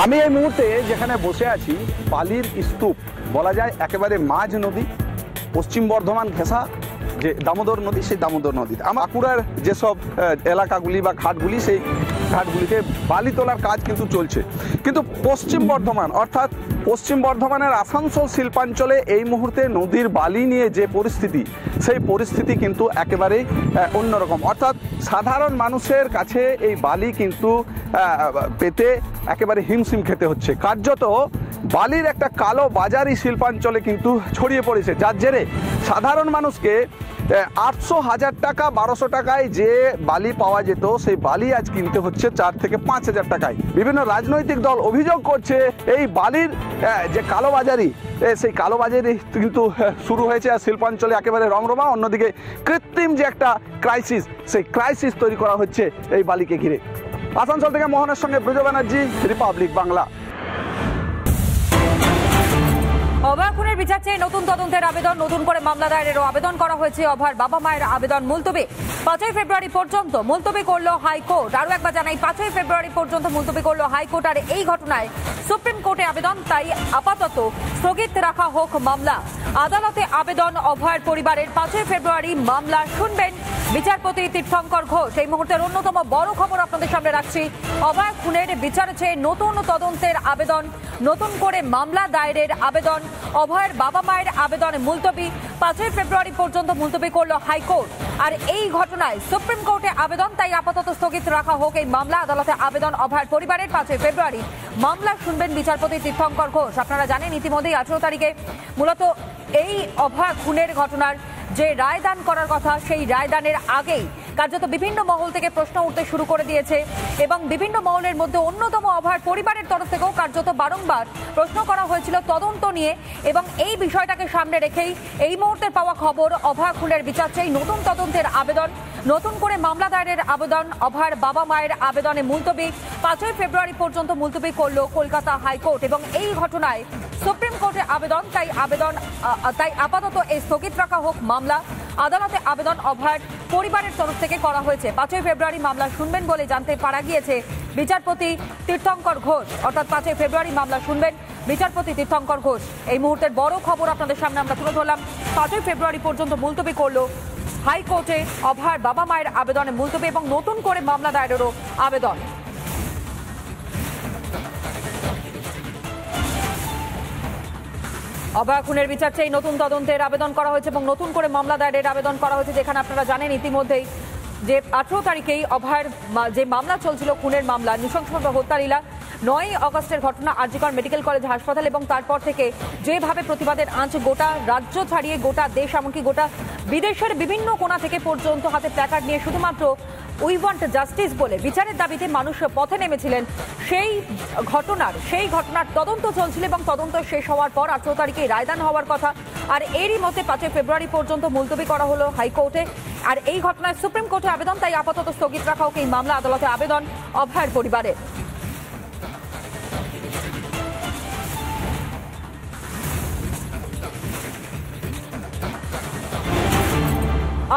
আমি এই মুহূর্তে যেখানে বসে আছি বালির স্তূপ, বলা যায় একেবারে মাঝ নদী, পশ্চিম বর্ধমান ঘেঁষা যে দামোদর নদী, সেই দামোদর নদীতে আমার বাঁকুড়ার যেসব এলাকাগুলি বা ঘাটগুলি, সেই ঘাটগুলিতে বালি তোলার কাজ কিন্তু চলছে। কিন্তু পশ্চিম বর্ধমান অর্থাৎ পশ্চিম বর্ধমানের আসানসোল শিল্পাঞ্চলে এই মুহূর্তে নদীর বালি নিয়ে যে পরিস্থিতি, সেই পরিস্থিতি কিন্তু একেবারেই অন্যরকম। অর্থাৎ সাধারণ মানুষের কাছে এই বালি কিন্তু পেতে একেবারে হিমশিম খেতে হচ্ছে। কার্যত বালির একটা কালো বাজারি শিল্পাঞ্চলে কিন্তু ছড়িয়ে পড়েছে, যার জেরে সাধারণ মানুষকে 800,000 টাকা 1200 টাকায় যে বালি পাওয়া যেত, সেই বালি আজ কিনতে হচ্ছে 4 থেকে 5,000 টাকায়। বিভিন্ন রাজনৈতিক দল অভিযোগ করছে এই বালির যে কালোবাজারি, সেই কালোবাজারি কিন্তু শুরু হয়েছে আর শিল্পাঞ্চলে একেবারে রমরমা। অন্যদিকে কৃত্রিম যে একটা ক্রাইসিস, সেই ক্রাইসিস তৈরি করা হচ্ছে এই বালিকে ঘিরে। আসানসোল থেকে মোহনের সঙ্গে ব্রজ ব্যানার্জি, রিপাবলিক বাংলা। অভয়া খুনের বিচার চেয়ে নতুন তদন্তের আবেদন, নতুন করে মামলা দায়েরেরও আবেদন করা হয়েছে। অভয়ার বাবা মায়ের আবেদন মুলতবি 5ই ফেব্রুয়ারি পর্যন্ত মুলতবি করল হাইকোর্ট। আরও একবার জানাই, 5ই ফেব্রুয়ারি পর্যন্ত মুলতবি করল হাইকোর্ট। আর এই ঘটনায় সুপ্রিম কোর্টে আবেদন, তাই আপাতত স্থগিত রাখা হোক মামলা। আদালতে আবেদন অভয়ার পরিবারের। 5ই ফেব্রুয়ারি মামলা শুনবেন বিচারপতি তীর্থঙ্কর ঘোষ। এই মুহূর্তের অন্যতম বড় খবর আপনাদের সামনে রাখছি। অভয়া খুনের বিচার চেয়ে নতুন তদন্তের আবেদন, নতুন করে মামলা দায়েরের আবেদন। অভয়ের বাবা মায়ের আবেদন মুলতবি 5ই ফেব্রুয়ারি পর্যন্ত মুলতবি করল হাইকোর্ট। আর এই ঘটনায় সুপ্রিম কোর্টে আবেদন, তাই আপাতত স্থগিত রাখা হোক এই মামলা। আদালতে আবেদন অভয়ের পরিবারের। 5ই ফেব্রুয়ারি মামলা শুনবেন বিচারপতি তীর্থঙ্কর ঘোষ। আপনারা জানেন ইতিমধ্যেই 18 তারিখে মূলত এই অভয়া খুনের ঘটনার যে রায়দান করার কথা, সেই রায়দানের আগেই কার্যত বিভিন্ন মহল থেকে প্রশ্ন উঠতে শুরু করে দিয়েছে এবং বিভিন্ন মহলের মধ্যে অন্যতম অভয়ার পরিবারের তরফ থেকেও কার্যত বারংবার প্রশ্ন করা হয়েছিল তদন্ত নিয়ে। এবং এই বিষয়টাকে সামনে রেখেই এই মুহূর্তের পাওয়া খবর, অভয়া খুনের বিচার চেয়ে নতুন তদন্তের আবেদন, নতুন করে মামলা দায়েরের আবেদন। অভয়ার বাবা মায়ের আবেদনে মুলতবি 5ই ফেব্রুয়ারি পর্যন্ত মুলতবি করল কলকাতা হাইকোর্ট। এবং এই ঘটনায় সুপ্রিম কোর্টে আবেদন, তাই আপাতত এই স্থগিত রাখা হোক মামলা। আদালতে আবেদন অভয়ার পরিবারের তরফ থেকে করা হয়েছে। 5ই ফেব্রুয়ারি মামলা শুনবেন বলে জানতে পারা গিয়েছে বিচারপতি তীর্থঙ্কর ঘোষ। অর্থাৎ 5ই ফেব্রুয়ারি মামলা শুনবেন বিচারপতি তীর্থঙ্কর ঘোষ। এই মুহূর্তের বড় খবর আপনাদের সামনে আমরা তুলে ধরলাম। 5ই ফেব্রুয়ারি পর্যন্ত মুলতবি করল হাইকোর্টে অভয়ার বাবা মায়ের আবেদনে মুলতবি এবং নতুন করে মামলা দায়েরেরও আবেদন। অভয়া খুনের বিচার চেয়ে নতুন তদন্তের আবেদন করা হয়েছে এবং নতুন করে মামলা দায়েরের আবেদন করা হয়েছে। যেখানে আপনারা জানেন ইতিমধ্যেই যে 18 তারিখেই অভয়ার যে মামলা চলছিল, খুনের মামলা, নৃশংসভাবে হত্যা লীলা, 9ই অগস্টের ঘটনা আর.জি. কর মেডিকেল কলেজ হাসপাতাল। এবং তারপর থেকে যেভাবে প্রতিবাদের আঁচ গোটা রাজ্য ছাড়িয়ে গোটা দেশ, এমনকি গোটা বিদেশের বিভিন্ন কোণা থেকে পর্যন্ত হাতে প্ল্যাকার্ড নিয়ে শুধুমাত্র উই ওয়ান্ট জাস্টিস বলে বিচারের দাবিতে মানুষ পথে নেমেছিলেন। সেই ঘটনার তদন্ত চলছিল এবং তদন্ত শেষ হওয়ার পর 18 তারিখে রায়দান হওয়ার কথা। আর এরই মধ্যে 5ই ফেব্রুয়ারি পর্যন্ত মুলতবি করা হলো হাইকোর্টে। আর এই ঘটনায় সুপ্রিম কোর্টে আবেদন, তাই আপাতত স্থগিত রাখা হোক এই মামলা। আদালতে আবেদন অভয়ার পরিবারের।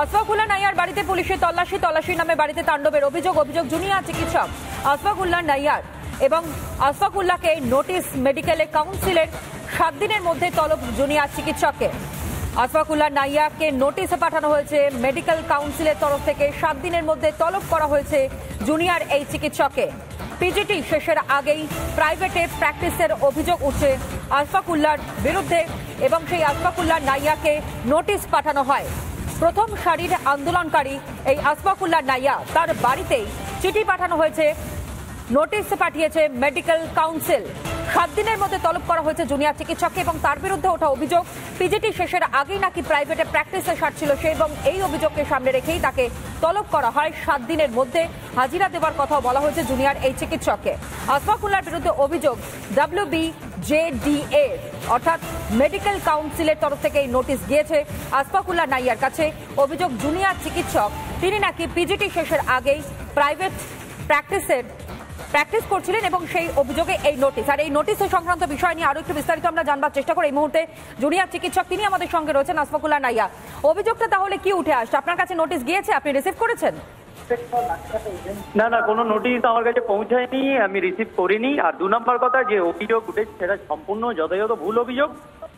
আসফাকুল্লাহ নাইয়ার বাড়িতে পুলিশের তল্লাশির নামে বাড়িতে তাণ্ডবের অভিযোগ জুনিয়র চিকিৎসক আসফাকুল্লাহ নাইয়ার এবং আসফাকুল্লাহকে নোটিশ মেডিকেল কাউন্সিলের 7 দিনের মধ্যে তলব জুনিয়র চিকিৎসককে। আসফাকুল্লাহ নাইয়াকে নোটিশে পাঠানো হয়েছে মেডিকেল কাউন্সিলের তরফ থেকে। 7 দিনের মধ্যে তলব করা হয়েছে জুনিয়র এই চিকিৎসককে। পিজিটি শেষের আগেই প্রাইভেটে প্র্যাকটিসের অভিযোগ উঠছে আসফাকুল্লাহর বিরুদ্ধে এবং সেই আসফাকুল্লাহ নাইয়াকে নোটিশ পাঠানো হয়। প্রথম সারির আন্দোলনকারী এই আসফাকুল্লাহ নাইয়া, তার বাড়িতেই চিঠি পাঠানো হয়েছে, নোটিশ পাঠিয়েছে মেডিকেল কাউন্সিল। 7 দিনের মধ্যে তলব করা হয়েছে জুনিয়র চিকিৎসককে এবং তার বিরুদ্ধে ওঠা অভিযোগ পিজিটি শেষের আগেই নাকি প্রাইভেটে প্র্যাকটিসে সারছিল সে এবং এই অভিযোগকে সামনে রেখেই তাকে তলব করা হয়। 7 দিনের মধ্যে হাজিরা দেওয়ার কথাও বলা হয়েছে জুনিয়র এই চিকিৎসককে। আসফাকুল্লাহর বিরুদ্ধে অভিযোগ WBJDA অর্থাৎ মেডিকেল কাউন্সিলের তরফ থেকে এই নোটিশ গিয়েছে আসফাকুল্লাহ নাইয়ার কাছে। অভিযোগ জুনিয়র চিকিৎসক তিনি নাকি পিজিটি শেষের আগেই প্রাইভেট প্র্যাকটিস করছিলেন এবং সেই অভিযোগে এই নোটিশ। আর এই নোটিশের সংক্রান্ত বিষয় নিয়ে আরো একটু বিস্তারিত আমরা জানবার চেষ্টা করি। এই মুহূর্তে জুনিয়র চিকিৎসক তিনি আমাদের সঙ্গে রয়েছেন, আসফাকুল্লাহ নাইয়া। অভিযোগটা তাহলে কি উঠে আসছে? আপনার কাছে নোটিশ গিয়েছে, আপনি রিসিভ করেছেন? না না, কোনো নোটিশ আমার কাছে পৌঁছায়নি, আমি রিসিভ করিনি। আর 2 নম্বর কথা, যে অভিযোগ উঠেছে সেটা সম্পূর্ণ যথাযথ ভুল অভিযোগ।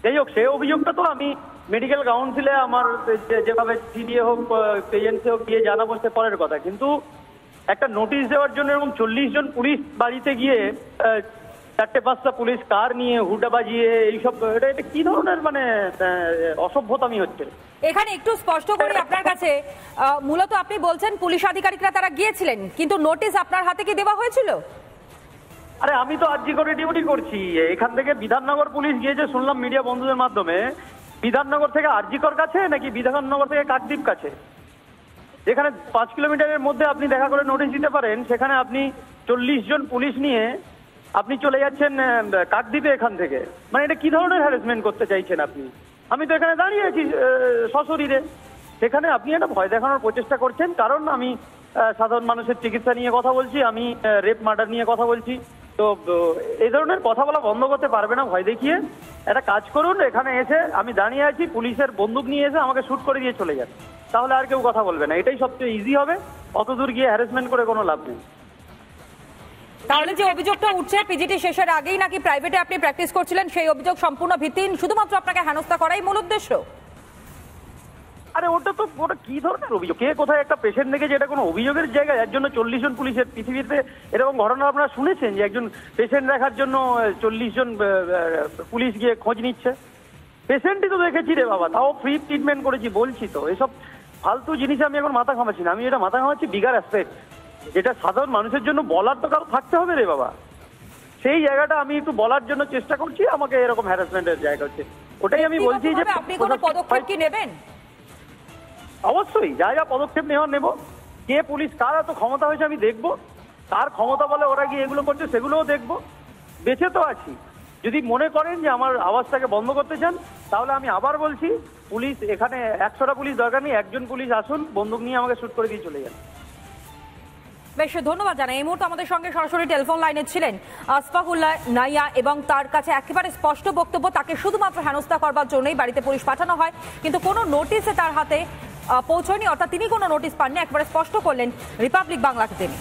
যাই হোক, সেই অভিযোগটা তো আমি মেডিকেল কাউন্সিলে আমার যেভাবে সিডিএ হোক এজেন্সি হোক গিয়ে জানাবো, সে পরের কথা। কিন্তু একটা নোটিশ দেওয়ার জন্য এরকম 40 জন পুলিশ বাড়িতে গিয়ে 4-5টা পুলিশ কার নিয়ে হুডা বাজিয়ে এইসব, এটা কি ধরনের মানে অসভ্যতামি হচ্ছে? এখানে একটু স্পষ্ট করি আপনার কাছে, মূলত আপনি বলছেন পুলিশ আধিকারিকরা তারা গিয়েছিলেন, কিন্তু নোটিশ আপনার হাতে কি দেওয়া হয়েছিল? আরে আমি তো আরজি করে ডিউটি করছি, এখান থেকে বিধাননগর পুলিশ গিয়েছে শুনলাম মিডিয়া বন্ধুদের মাধ্যমে। বিধাননগর থেকে আরজিকর কাছে নাকি বিধাননগর থেকে কাকদ্বীপ কাছে? যেখানে 5 কিলোমিটারের মধ্যে আপনি দেখা করে নোটিশ দিতে পারেন, সেখানে আপনি 40 জন পুলিশ নিয়ে আপনি চলে যাচ্ছেন কাকদ্বীপে এখান থেকে। মানে এটা কি ধরনের হ্যারাসমেন্ট করতে চাইছেন আপনি? আমি তো এখানে দাঁড়িয়ে আছি সশরীরে, সেখানে আপনি একটা ভয় দেখানোর প্রচেষ্টা করছেন। কারণ আমি সাধারণ মানুষের চিকিৎসা নিয়ে কথা বলছি, আমি রেপ মার্ডার নিয়ে কথা বলছি। তো এই ধরনের কথা বলা বন্ধ করতে পারবে না ভয় দেখিয়ে? একটা কাজ করুন, এখানে এসে আমি দাঁড়িয়ে আছি, পুলিশের বন্দুক নিয়ে এসে আমাকে শুট করে দিয়ে চলে যান, তাহলে আর কেউ কথা বলবে না। এটাই সবচেয়ে ইজি হবে, অত দূর গিয়ে হ্যারাসমেন্ট করে কোনো লাভ নেই। তাহলে যে অভিযোগটা উঠছে পিজিটি শেষের আগেই নাকি প্রাইভেটে আপনি প্র্যাকটিস করছিলেন, সেই অভিযোগ সম্পূর্ণ ভিত্তিহীন, শুধুমাত্র আপনাকে হেনস্থা করাই মূল উদ্দেশ্য? আরে ওটা কি ধরনের অভিযোগ? কে কোথায় একটা পেশেন্ট দেখে, যে এটা কোনো অভিযোগের জায়গা? এর জন্য 40 জন পুলিশের, পৃথিবীতে এরকম ঘটনা আপনারা শুনেছেন যে একজন পেশেন্ট দেখার জন্য 40 জন পুলিশ গিয়ে খোঁজ নিচ্ছে? পেশেন্টই তো দেখেছি রে বাবা, তাও ফ্রি ট্রিটমেন্ট করেছি, বলছি তো। এসব ফালতু জিনিসে আমি এখন মাথা ঘামাচ্ছি না, আমি এটা মাথা ঘামাচ্ছি বিগার অ্যাসপেক্ট, যেটা সাধারণ মানুষের জন্য বলার তো কারো থাকতে হবে রে বাবা। সেই জায়গাটা আমি একটু বলার জন্য চেষ্টা করছি, আমাকে এরকম হ্যারাসমেন্টের জায়গা হচ্ছে। ওটাই আমি বলছি যে আপনি কোনো পদক্ষেপ কি নেবেন? অবশ্যই যা যা পদক্ষেপ নেওয়ার নেব। কে পুলিশ, কার এত ক্ষমতা হয়েছে আমি দেখবো, কার ক্ষমতা বলে ওরা গিয়ে এগুলো করছে সেগুলোও দেখবো। বেঁচে তো আছি। যদি মনে করেন যে আমার আওয়াজটাকে বন্ধ করতে চান, তাহলে আমি আবার বলছি, পুলিশ এখানে 100টা পুলিশ দরকার নেই, একজন পুলিশ আসুন, বন্দুক নিয়ে আমাকে শুট করে দিয়ে চলে যান। বেশ, ধন্যবাদ জানাই। এই মুহূর্তে আমাদের সঙ্গে সরাসরি টেলিফোন লাইনে ছিলেন আসফাকুল্লাহ নাইয়া, এবং তার কাছে একেবারে স্পষ্ট বক্তব্য, তাকে শুধুমাত্র হেনস্থা করবার জন্যই বাড়িতে পুলিশ পাঠানো হয়, কিন্তু কোনো নোটিশে তার হাতে পৌঁছয়নি, অর্থাৎ তিনি কোনো নোটিশ পাননি, একেবারে স্পষ্ট করলেন রিপাবলিক বাংলাকে তিনি।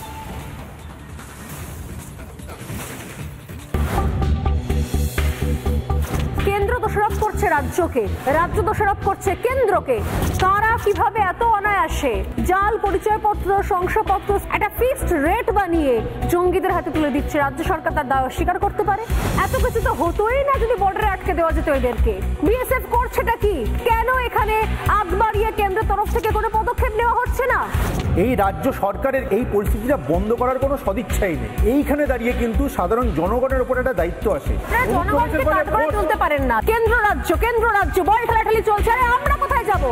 কেন্দ্র দোষারোপ করছে রাজ্যকে, রাজ্য দোষারোপ করছে কেন্দ্রকে। কারা কিভাবে এত অনায়াসে জাল পরিচয়পত্র, শংসাপত্র একটা ফিক্সড রেট বানিয়ে জঙ্গিদের হাতে তুলে দিচ্ছে, রাজ্য সরকার তার দায় অস্বীকার করতে পারে? এত কিছু তো হতোই না যদি বর্ডারে আটকে দেওয়া যেত এদেরকে। বিএসএফ করছেটা কি? কেন এখানে আগ বাড়িয়ে কেন্দ্রের তরফ থেকে কোনো পদক্ষেপ নেওয়া হচ্ছে না? এই রাজ্য সরকারের এই পরিস্থিতিটা বন্ধ করার কোনো সদিচ্ছাই নেই। এইখানে দাঁড়িয়ে কিন্তু সাধারণ জনগণের উপর একটা দায়িত্ব আসে। জনগণকে কাজ করে তুলতে পারেন না। কেন্দ্র রাজ্য বল ঠেলাঠেলি চলছে, আরে আমরা কোথায় যাব?